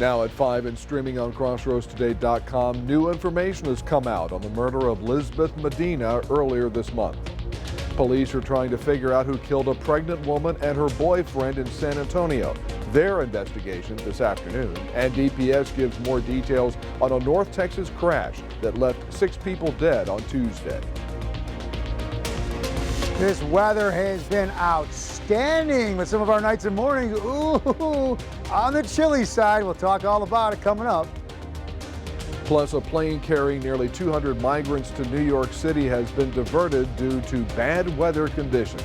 Now at 5 and streaming on crossroadstoday.com, new information has come out on the murder of Lisbeth Medina earlier this month. Police are trying to figure out who killed a pregnant woman and her boyfriend in San Antonio. Their investigation this afternoon, and DPS gives more details on a North Texas crash that left 6 people dead on Tuesday. This weather has been outstanding with some of our nights and mornings. Ooh, on the chilly side. We'll talk all about it coming up. Plus, a plane carrying nearly 200 migrants to New York City has been diverted due to bad weather conditions.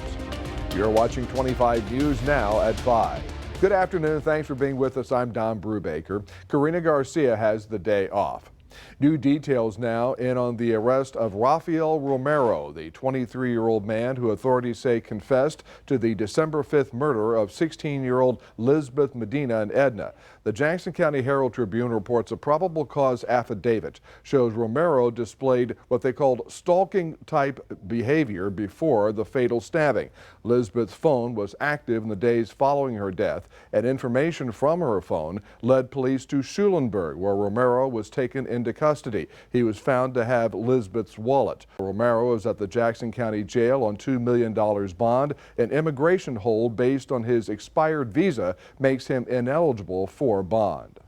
You're watching 25 News now at 5. Good afternoon. Thanks for being with us. I'm Don Brubaker. Karina Garcia has the day off. New details now in on the arrest of Rafael Romero, the 23-year-old man who authorities say confessed to the December 5th murder of 16-year-old Lisbeth Medina and Edna. The Jackson County Herald Tribune reports a probable cause affidavit shows Romero displayed what they called stalking-type behavior before the fatal stabbing. Lisbeth's phone was active in the days following her death, and information from her phone led police to Schulenburg, where Romero was taken into custody. He was found to have Lisbeth's wallet. Romero is at the Jackson County Jail on $2 million bond. An immigration hold based on his expired visa makes him ineligible for bond.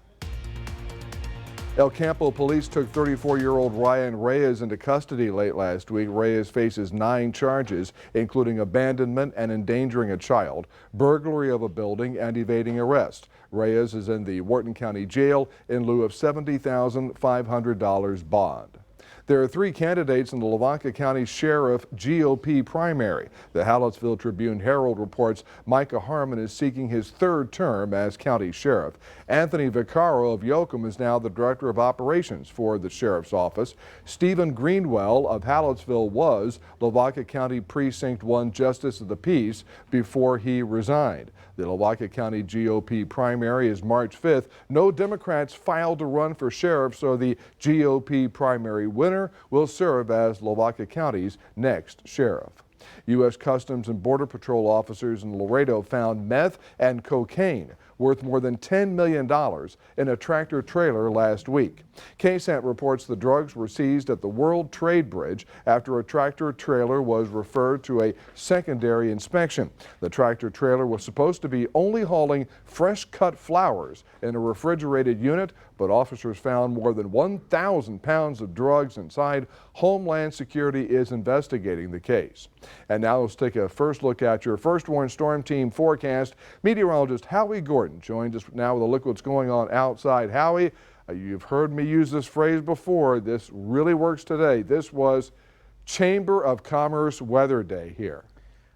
El Campo police took 34-year-old Ryan Reyes into custody late last week. Reyes faces 9 charges, including abandonment and endangering a child, burglary of a building, and evading arrest. Reyes is in the Wharton County Jail in lieu of $70,500 bond. There are 3 candidates in the Lavaca County Sheriff GOP primary. The Hallettsville Tribune Herald reports Micah Harmon is seeking his 3rd term as county sheriff. Anthony Vaccaro of Yoakum is now the director of operations for the sheriff's office. Stephen Greenwell of Hallettsville was Lavaca County Precinct 1 Justice of the Peace before he resigned. The Lavaca County GOP primary is March 5th. No Democrats filed to run for sheriff, so the GOP primary winner will serve as Lavaca County's next sheriff. U.S. Customs and Border Patrol officers in Laredo found meth and cocaine worth more than $10 million in a tractor trailer last week. KSAT reports the drugs were seized at the World Trade Bridge after a tractor trailer was referred to a secondary inspection. The tractor trailer was supposed to be only hauling fresh cut flowers in a refrigerated unit, but officers found more than 1,000 pounds of drugs inside. Homeland Security is investigating the case. And now let's take a first look at your First Warn Storm Team forecast. Meteorologist Howie Gordon joins us now with a look at what's going on outside. Howie, you've heard me use this phrase before. This really works today. This was Chamber of Commerce weather day here.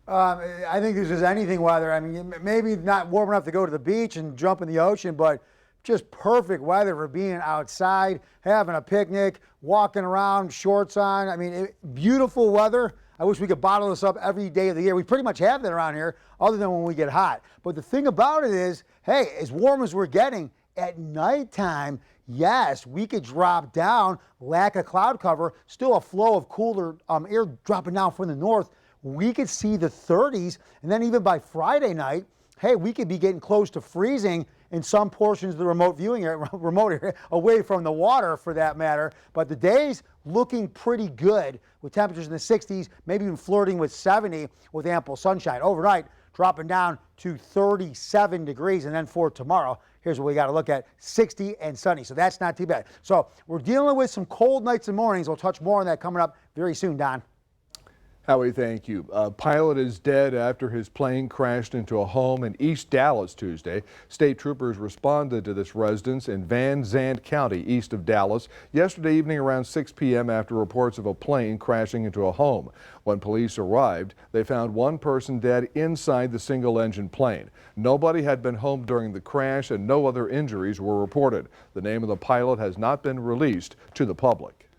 I think this is anything weather. I mean, maybe not warm enough to go to the beach and jump in the ocean, but just perfect weather for being outside, having a picnic, walking around, shorts on. I mean, beautiful weather. I wish we could bottle this up every day of the year. We pretty much have that around here other than when we get hot. But the thing about it is, hey, as warm as we're getting, at nighttime, yes, we could drop down, lack of cloud cover, still a flow of cooler air dropping down from the north. We could see the 30s, and then even by Friday night, hey, we could be getting close to freezing in some portions of the remote viewing area, remote area, away from the water for that matter. But the days looking pretty good with temperatures in the 60s, maybe even flirting with 70 with ample sunshine. Overnight, dropping down to 37 degrees. And then for tomorrow, here's what we got to look at, 60 and sunny. So that's not too bad. So we're dealing with some cold nights and mornings. We'll touch more on that coming up very soon, Don. Howie, thank you. A pilot is dead after his plane crashed into a home in East Dallas Tuesday. State troopers responded to this residence in Van Zandt County, east of Dallas, yesterday evening around 6 p.m. after reports of a plane crashing into a home. When police arrived, they found one person dead inside the single-engine plane. Nobody had been home during the crash and no other injuries were reported. The name of the pilot has not been released to the public.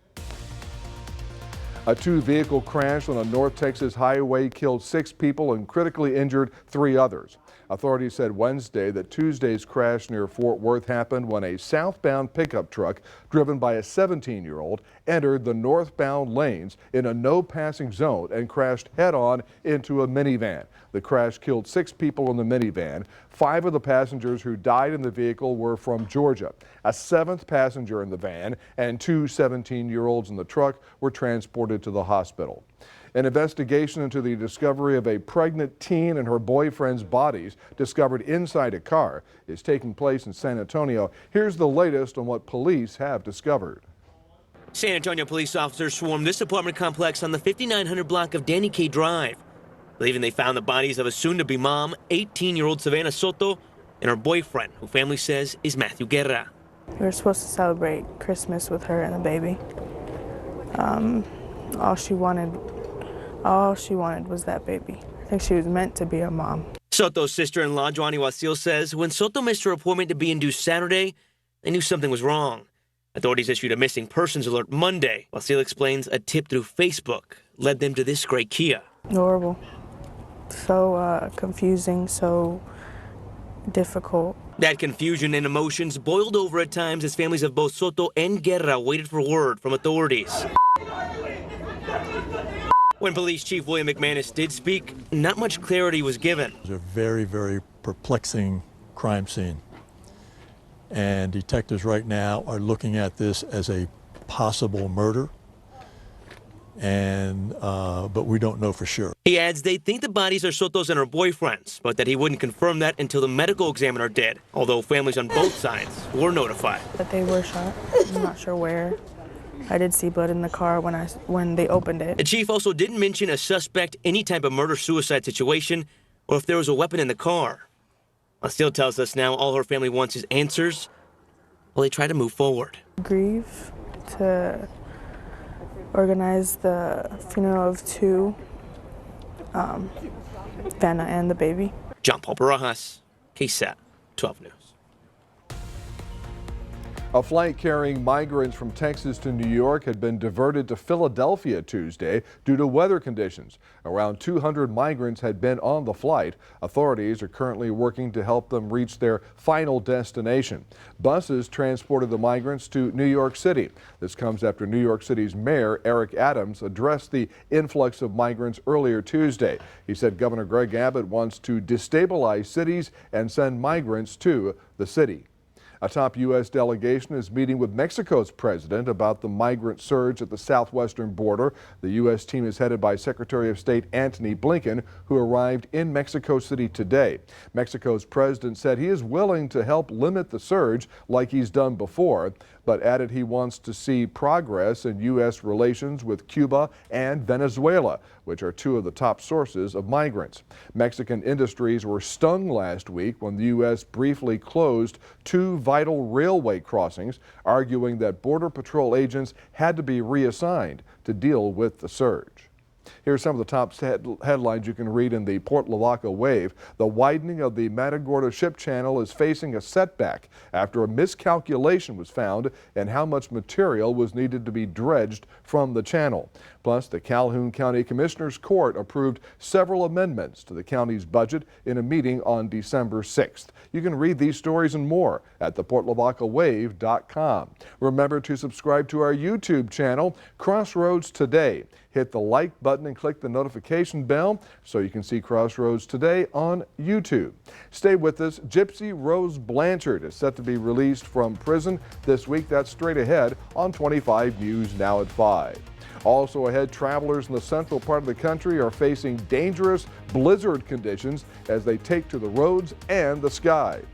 A 2-vehicle crash on a North Texas highway killed 6 people and critically injured 3 others. Authorities said Wednesday that Tuesday's crash near Fort Worth happened when a southbound pickup truck driven by a 17-year-old entered the northbound lanes in a no-passing zone and crashed head-on into a minivan. The crash killed 6 people in the minivan. 5 of the passengers who died in the vehicle were from Georgia. A 7th passenger in the van and 2 17-year-olds in the truck were transported to the hospital. An investigation into the discovery of a pregnant teen and her boyfriend's bodies discovered inside a car is taking place in San Antonio. Here's the latest on what police have discovered. San Antonio police officers swarmed this apartment complex on the 5900 block of Danny K Drive, believing they found the bodies of a soon-to-be mom, 18-year-old Savannah Soto, and her boyfriend, who family says is Matthew Guerra. We were supposed to celebrate Christmas with her and the baby. All she wanted was that baby. I think she was meant to be a mom. Soto's sister-in-law, Joanny Wasil, says when Soto missed her appointment to be induced Saturday, they knew something was wrong. Authorities issued a missing persons alert Monday. Wasil explains a tip through Facebook led them to this gray Kia. Horrible. So confusing, so difficult. That confusion and emotions boiled over at times as families of both Soto and Guerra waited for word from authorities. When Police Chief William McManus did speak, not much clarity was given. It was a very, very perplexing crime scene. And detectives right now are looking at this as a possible murder, but we don't know for sure. He adds they think the bodies are Soto's and her boyfriend's, but that he wouldn't confirm that until the medical examiner did, although families on both sides were notified. But they were shot. I'm not sure where. I did see blood in the car when they opened it. The chief also didn't mention a suspect, any type of murder-suicide situation, or if there was a weapon in the car. Still tells us now all her family wants is answers while they try to move forward. Grieve to organize the funeral of 2, Vanna and the baby. John Paul Barajas, KSAT 12 News. A flight carrying migrants from Texas to New York had been diverted to Philadelphia Tuesday due to weather conditions. Around 200 migrants had been on the flight. Authorities are currently working to help them reach their final destination. Buses transported the migrants to New York City. This comes after New York City's Mayor Eric Adams addressed the influx of migrants earlier Tuesday. He said Governor Greg Abbott wants to destabilize cities and send migrants to the city. A top U.S. delegation is meeting with Mexico's president about the migrant surge at the southwestern border. The U.S. team is headed by Secretary of State Antony Blinken, who arrived in Mexico City today. Mexico's president said he is willing to help limit the surge like he's done before, but added he wants to see progress in U.S. relations with Cuba and Venezuela, which are 2 of the top sources of migrants. Mexican industries were stung last week when the U.S. briefly closed 2 vital railway crossings, arguing that Border Patrol agents had to be reassigned to deal with the surge. Here's some of the top headlines you can read in the Port Lavaca Wave. The widening of the Matagorda Ship Channel is facing a setback after a miscalculation was found in how much material was needed to be dredged from the channel. Plus, the Calhoun County Commissioners Court approved several amendments to the county's budget in a meeting on December 6th. You can read these stories and more at theportlavacawave.com. Remember to subscribe to our YouTube channel, Crossroads Today. Hit the like button and click the notification bell so you can see Crossroads Today on YouTube. Stay with us. Gypsy Rose Blanchard is set to be released from prison this week. That's straight ahead on 25 News now at 5. Also ahead, travelers in the central part of the country are facing dangerous blizzard conditions as they take to the roads and the skies.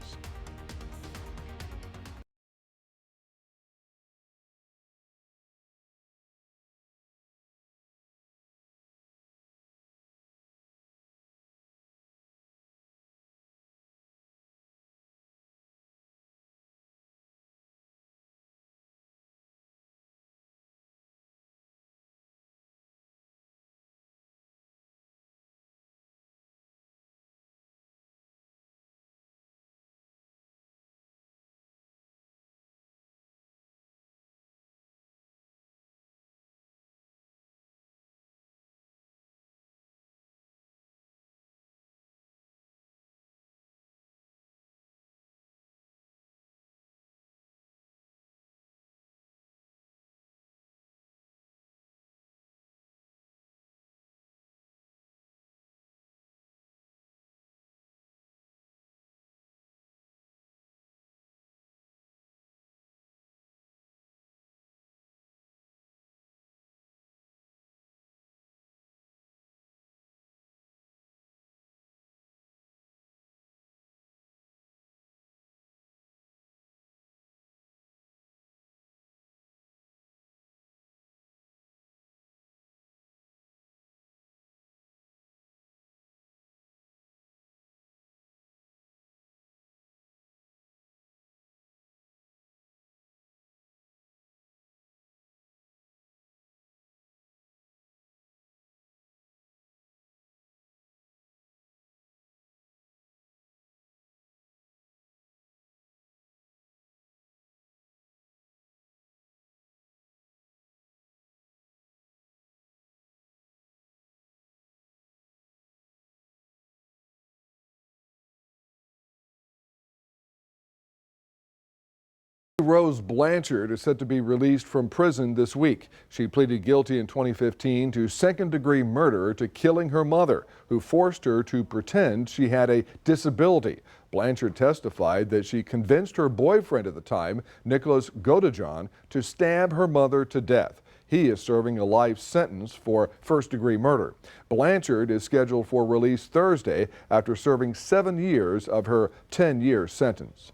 Rose Blanchard is set to be released from prison this week. She pleaded guilty in 2015 to second-degree murder to killing her mother, who forced her to pretend she had a disability. Blanchard testified that she convinced her boyfriend at the time, Nicholas Godejohn, to stab her mother to death. He is serving a life sentence for first-degree murder. Blanchard is scheduled for release Thursday after serving 7 years of her 10-year sentence.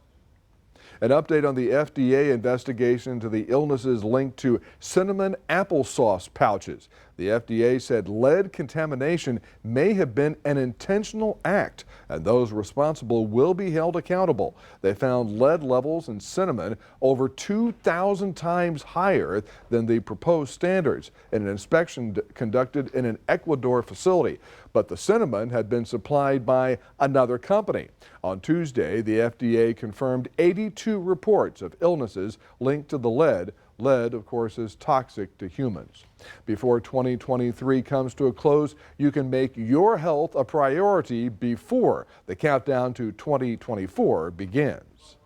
An update on the FDA investigation into the illnesses linked to cinnamon applesauce pouches. The FDA said lead contamination may have been an intentional act, and those responsible will be held accountable. They found lead levels in cinnamon over 2,000 times higher than the proposed standards in an inspection conducted in an Ecuador facility. But the cinnamon had been supplied by another company. On Tuesday, the FDA confirmed 82 reports of illnesses linked to the lead. Lead, of course, is toxic to humans. Before 2023 comes to a close, you can make your health a priority before the countdown to 2024 begins.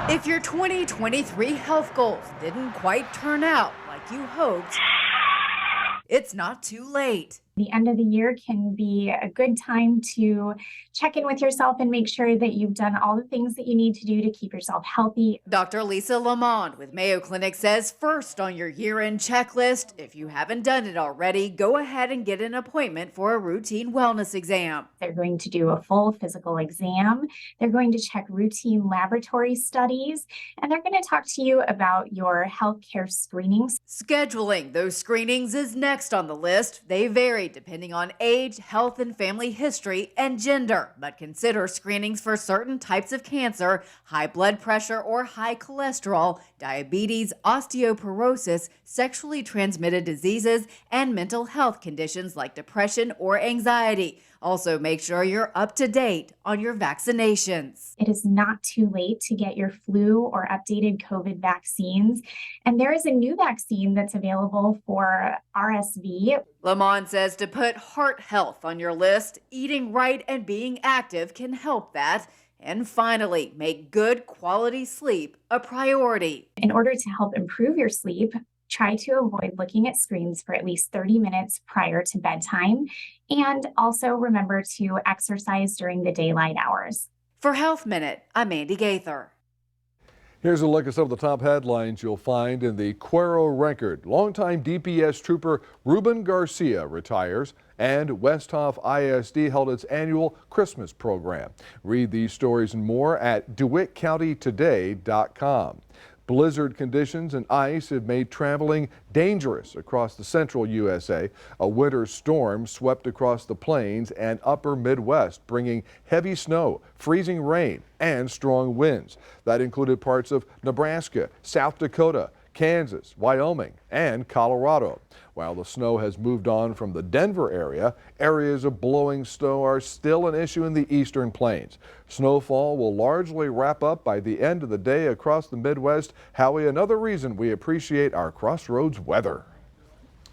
If your 2023 health goals didn't quite turn out like you hoped, it's not too late. The end of the year can be a good time to check in with yourself and make sure that you've done all the things that you need to do to keep yourself healthy. Dr. Lisa Lamond with Mayo Clinic says first on your year-end checklist, if you haven't done it already, go ahead and get an appointment for a routine wellness exam. They're going to do a full physical exam. They're going to check routine laboratory studies, and they're going to talk to you about your healthcare screenings. Scheduling those screenings is next on the list. They vary depending on age, health and family history, and gender, but consider screenings for certain types of cancer, high blood pressure or high cholesterol, diabetes, osteoporosis, sexually transmitted diseases, and mental health conditions like depression or anxiety. Also, make sure you're up to date on your vaccinations. It is not too late to get your flu or updated COVID vaccines. And there is a new vaccine that's available for RSV. Lamont says to put heart health on your list, eating right and being active can help that. And finally, make good quality sleep a priority. In order to help improve your sleep, try to avoid looking at screens for at least 30 minutes prior to bedtime. And also remember to exercise during the daylight hours. For Health Minute, I'm Andy Gaither. Here's a look at some of the top headlines you'll find in the Cuero Record. Longtime DPS trooper Ruben Garcia retires, and Westhoff ISD held its annual Christmas program. Read these stories and more at DeWittCountyToday.com. Blizzard conditions and ice have made traveling dangerous across the central USA. A winter storm swept across the plains and upper Midwest, bringing heavy snow, freezing rain, and strong winds. That included parts of Nebraska, South Dakota, Kansas, Wyoming, and Colorado. While the snow has moved on from the Denver area, areas of blowing snow are still an issue in the eastern plains. Snowfall will largely wrap up by the end of the day across the Midwest. Howie, another reason we appreciate our Crossroads weather.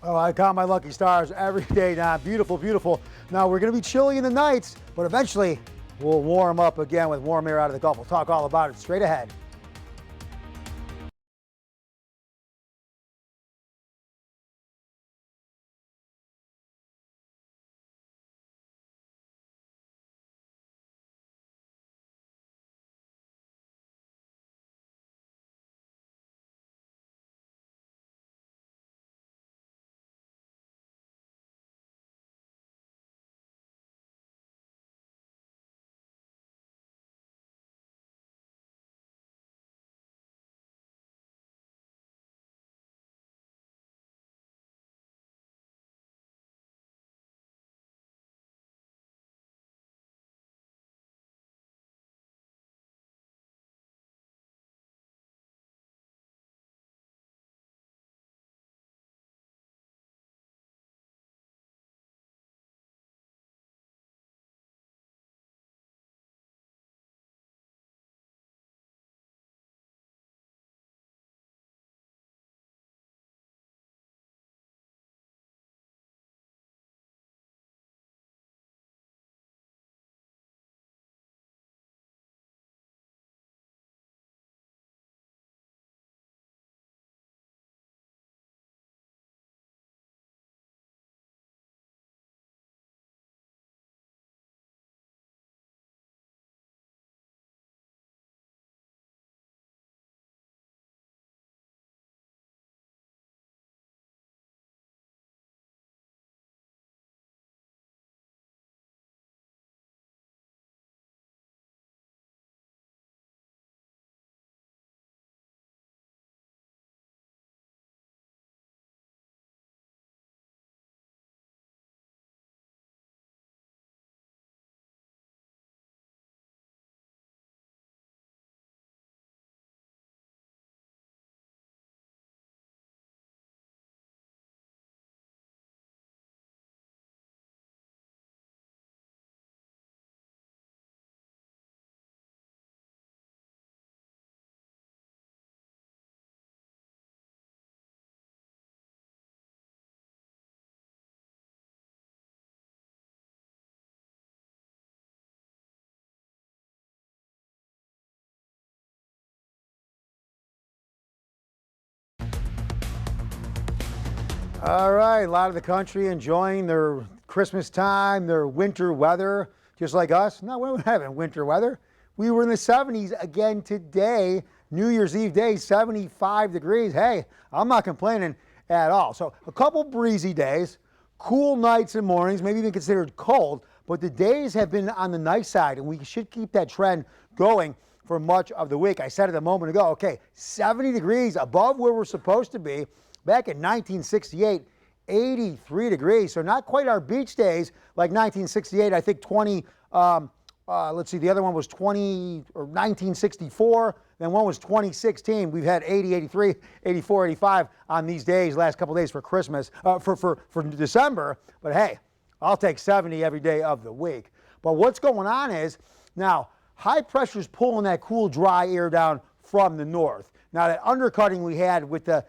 Oh, I count my lucky stars every day now. Beautiful, beautiful. Now, we're going to be chilly in the nights, but eventually we'll warm up again with warm air out of the Gulf. We'll talk all about it straight ahead. All right, a lot of the country enjoying their Christmas time, their winter weather, just like us. No, we weren't having winter weather. We were in the 70s again today, New Year's Eve day, 75 degrees. Hey, I'm not complaining at all. So a couple breezy days, cool nights and mornings, maybe even considered cold, but the days have been on the nice side, and we should keep that trend going for much of the week. I said it a moment ago, okay, 70 degrees above where we're supposed to be. Back in 1968, 83 degrees. So not quite our beach days like 1968. I think let's see, the other one was 1964. Then one was 2016. We've had 80, 83, 84, 85 on these days, last couple of days for Christmas, for December. But hey, I'll take 70 every day of the week. But what's going on is now high pressure is pulling that cool, dry air down from the north. Now that undercutting we had with the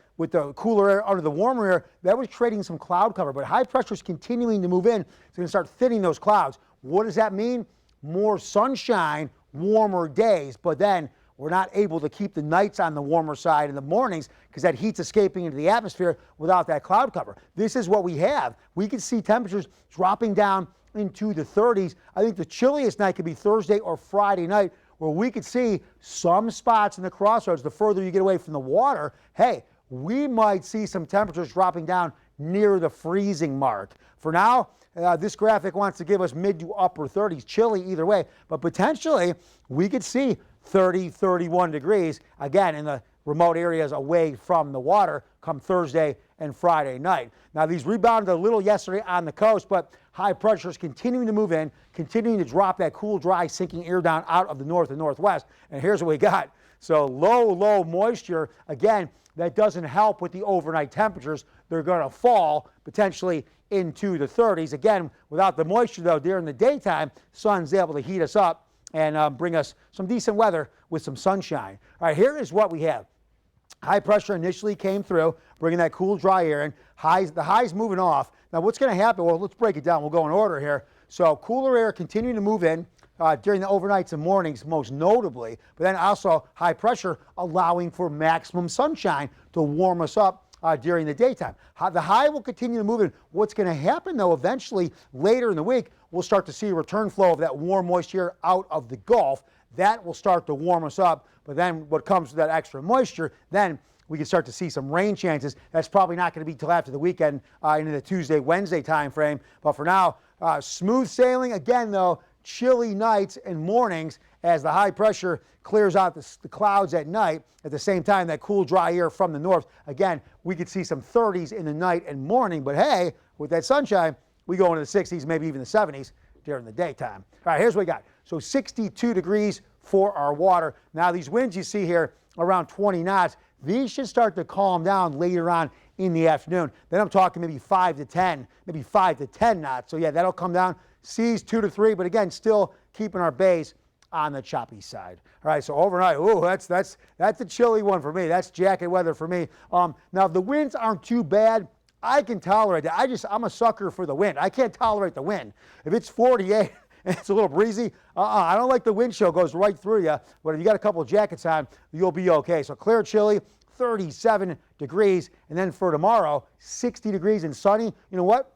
cooler air under the warmer air, that was creating some cloud cover, but high pressure is continuing to move in. It's going to start thinning those clouds. What does that mean? More sunshine, warmer days, but then we're not able to keep the nights on the warmer side in the mornings because that heat's escaping into the atmosphere without that cloud cover. This is what we have. We can see temperatures dropping down into the 30s. I think the chilliest night could be Thursday or Friday night, where we could see some spots in the crossroads. The further you get away from the water, hey, we might see some temperatures dropping down near the freezing mark. For now, this graphic wants to give us mid to upper 30s, chilly either way, but potentially we could see 30, 31 degrees, again, in the remote areas away from the water come Thursday and Friday night. Now, these rebounded a little yesterday on the coast, but high pressure is continuing to move in, continuing to drop that cool, dry, sinking air down out of the north and northwest. And here's what we got. So low moisture. Again, that doesn't help with the overnight temperatures. They're going to fall potentially into the 30s. Again, without the moisture, though, during the daytime, sun's able to heat us up and bring us some decent weather with some sunshine. All right, here is what we have. High pressure initially came through, bringing that cool, dry air in. The high's moving off. Now, what's going to happen? Well, let's break it down. We'll go in order here. So cooler air continuing to move in during the overnights and mornings, most notably, but then also high pressure allowing for maximum sunshine to warm us up during the daytime. The high will continue to move in. What's going to happen, though, eventually later in the week, we'll start to see a return flow of that warm moisture out of the Gulf. That will start to warm us up. But then what comes with that extra moisture, then we can start to see some rain chances. That's probably not going to be till after the weekend into the Tuesday, Wednesday time frame. But for now, smooth sailing. Again, though, chilly nights and mornings as the high pressure clears out the clouds at night. At the same time, that cool, dry air from the north. Again, we could see some 30s in the night and morning. But hey, with that sunshine, we go into the 60s, maybe even the 70s during the daytime. All right, here's what we got. So 62 degrees for our water. Now, these winds you see here around 20 knots, these should start to calm down later on in the afternoon. Then I'm talking maybe 5 to 10, maybe 5 to 10 knots. So yeah, that'll come down. Seas 2 to 3, but again, still keeping our bays on the choppy side. All right, so overnight, ooh, that's a chilly one for me. That's jacket weather for me. Now, if the winds aren't too bad, I can tolerate that. I'm a sucker for the wind. I can't tolerate the wind. If it's 48 and it's a little breezy, I don't like the wind chill, goes right through you. But if you got a couple of jackets on, you'll be okay. So clear, chilly, 37 degrees. And then for tomorrow, 60 degrees and sunny. You know what?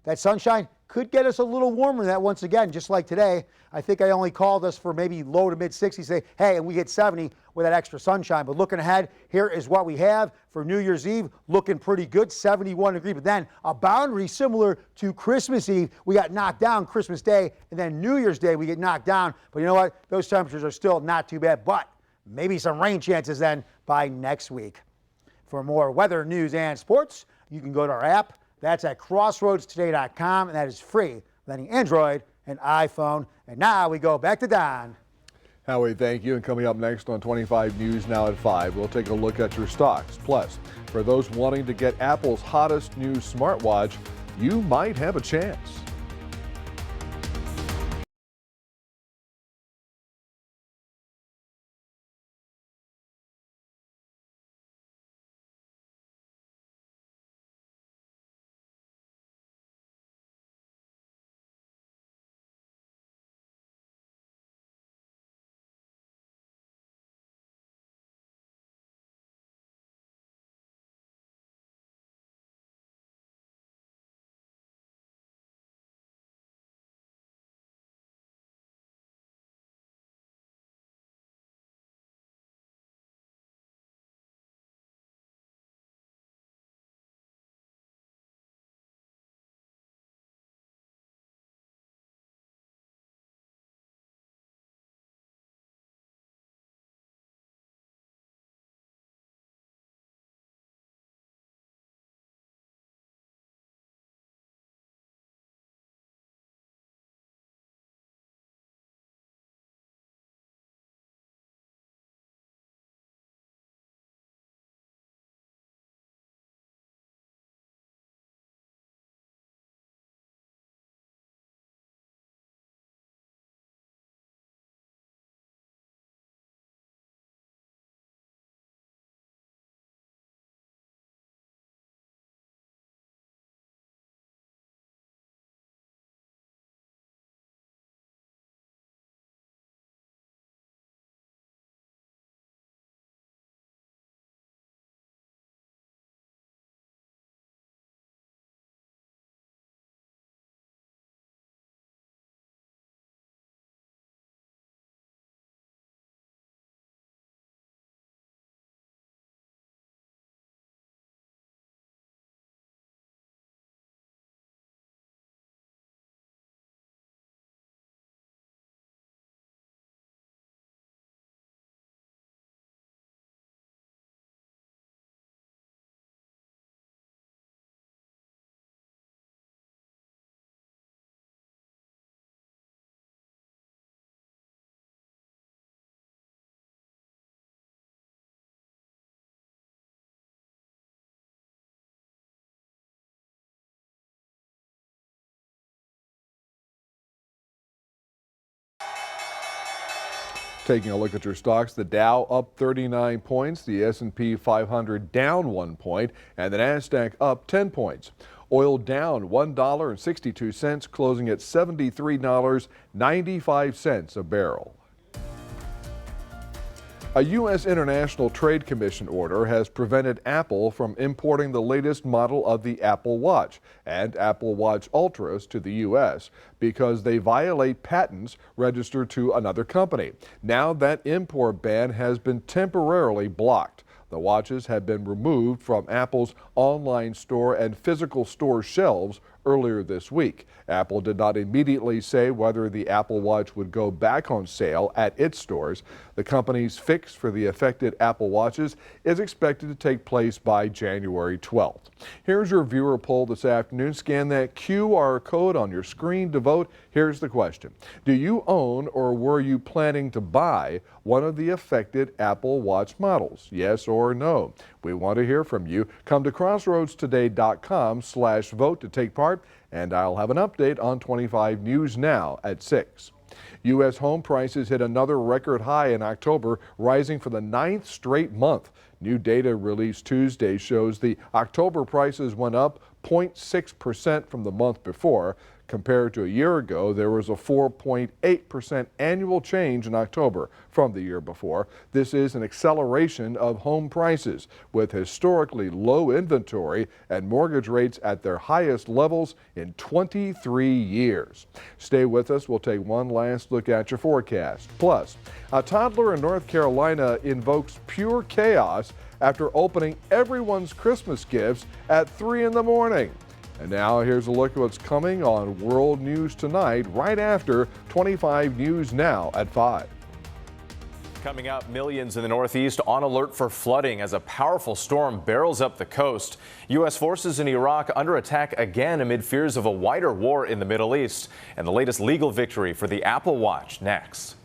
That sunshine could get us a little warmer than that once again, just like today. I think I only called us for maybe low to mid 60s, say, hey, and we hit 70 with that extra sunshine. But looking ahead, here is what we have for New Year's Eve, looking pretty good, 71 degrees. But then a boundary similar to Christmas Eve, we got knocked down Christmas Day, and then New Year's Day we get knocked down. But you know what? Those temperatures are still not too bad, but maybe some rain chances then by next week. For more weather, news, and sports, you can go to our app. That's at crossroadstoday.com, and that is free with any Android and iPhone. And now we go back to Don. Howie, thank you. And coming up next on 25 News Now at 5, we'll take a look at your stocks. Plus, for those wanting to get Apple's hottest new smartwatch, you might have a chance. Taking a look at your stocks, the Dow up 39 points, the S&P 500 down 1 point, and the Nasdaq up 10 points. Oil down $1.62, closing at $73.95 a barrel. A U.S. International Trade Commission order has prevented Apple from importing the latest model of the Apple Watch and Apple Watch Ultras to the U.S. because they violate patents registered to another company. Now that import ban has been temporarily blocked. The watches have been removed from Apple's online store and physical store shelves earlier this week. Apple did not immediately say whether the Apple Watch would go back on sale at its stores. The company's fix for the affected Apple Watches is expected to take place by January 12th. Here's your viewer poll this afternoon. Scan that QR code on your screen to vote. Here's the question. Do you own or were you planning to buy one of the affected Apple Watch models? Yes or no? We want to hear from you. Come to crossroadstoday.com/vote to take part, and I'll have an update on 25 News Now at 6. U.S. home prices hit another record high in October, rising for the 9th straight month. New data released Tuesday shows the October prices went up 0.6% from the month before. Compared to a year ago, there was a 4.8% annual change in October from the year before. This is an acceleration of home prices with historically low inventory and mortgage rates at their highest levels in 23 years. Stay with us. We'll take one last look at your forecast. Plus, a toddler in North Carolina invokes pure chaos after opening everyone's Christmas gifts at 3 in the morning. And now here's a look at what's coming on World News Tonight right after 25 News Now at 5. Coming up, millions in the Northeast on alert for flooding as a powerful storm barrels up the coast. U.S. forces in Iraq under attack again amid fears of a wider war in the Middle East. And the latest legal victory for the Apple Watch next.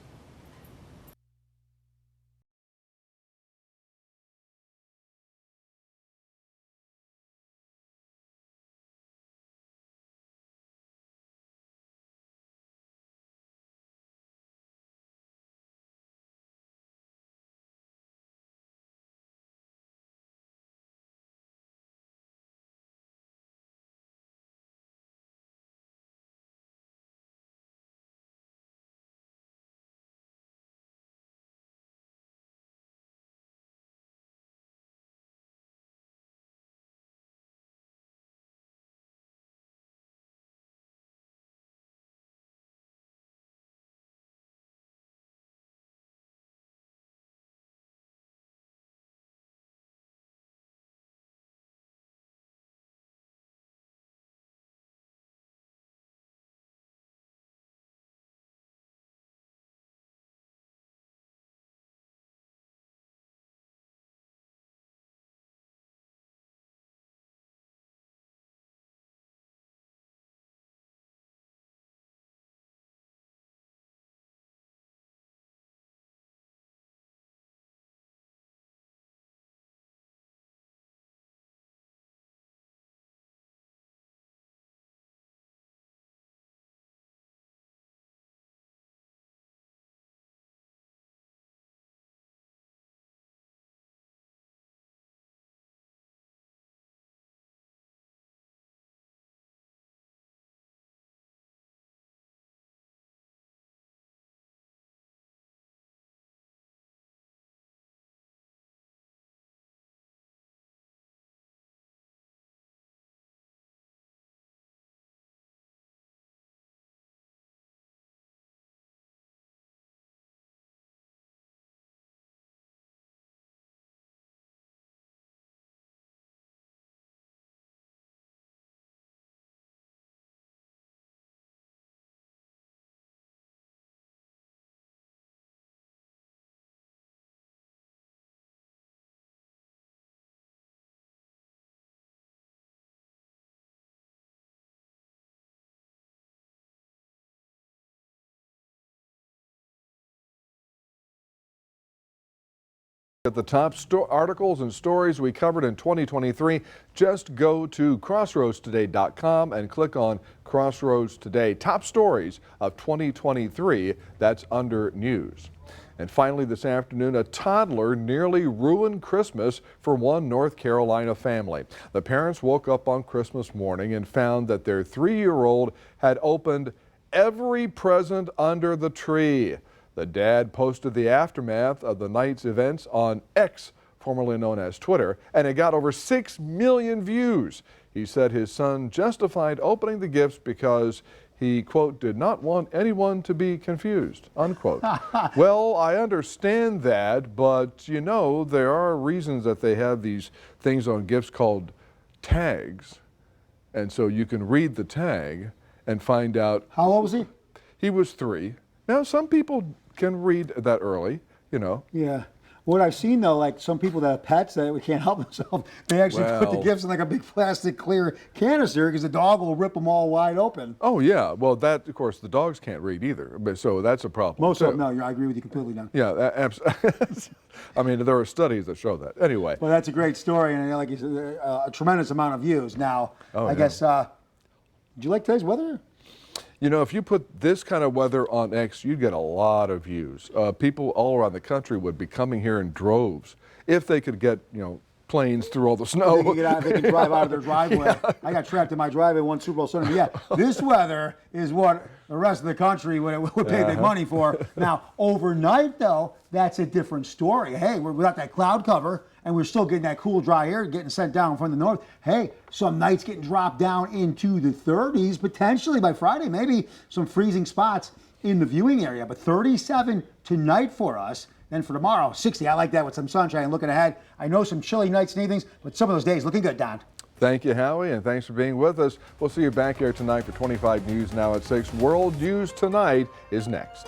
At the top articles and stories we covered in 2023, just go to crossroadstoday.com and click on Crossroads Today. Top stories of 2023, that's under news. And finally this afternoon, a toddler nearly ruined Christmas for one North Carolina family. The parents woke up on Christmas morning and found that their 3-year-old had opened every present under the tree. The dad posted the aftermath of the night's events on X, formerly known as Twitter, and it got over 6 million views. He said his son justified opening the gifts because he, quote, did not want anyone to be confused, unquote. Well, I understand that, but you know, there are reasons that they have these things on gifts called tags. And so you can read the tag and find out. How old was he? He was 3. Now, some people can read that early, you know. Yeah. What I've seen, though, like some people that have pets that can't help themselves, they actually put the gifts in like a big plastic clear canister because the dog will rip them all wide open. Oh, yeah. Well, that, of course, the dogs can't read either, but so that's a problem. Most of them, no, I agree with you completely, Don. Yeah, I mean, there are studies that show that. Anyway. Well, that's a great story, and like you said, a tremendous amount of views. Now, I guess, did you like today's weather? You know, if you put this kind of weather on X, you'd get a lot of views. People all around the country would be coming here in droves if they could get, you know, planes through all the snow. They could drive out of their driveway. Yeah. I got trapped in my driveway one Super Bowl Sunday. Yeah, this weather is what the rest of the country would pay big money for. Now, overnight, though, that's a different story. Hey, we're without that cloud cover, and we're still getting that cool, dry air getting sent down from the north. Hey, some nights getting dropped down into the 30s, potentially by Friday, maybe some freezing spots in the viewing area. But 37 tonight for us. Then for tomorrow, 60. I like that with some sunshine. Looking ahead, I know some chilly nights and evenings, but some of those days looking good, Don. Thank you, Howie, and thanks for being with us. We'll see you back here tonight for 25 News Now at 6. World News Tonight is next.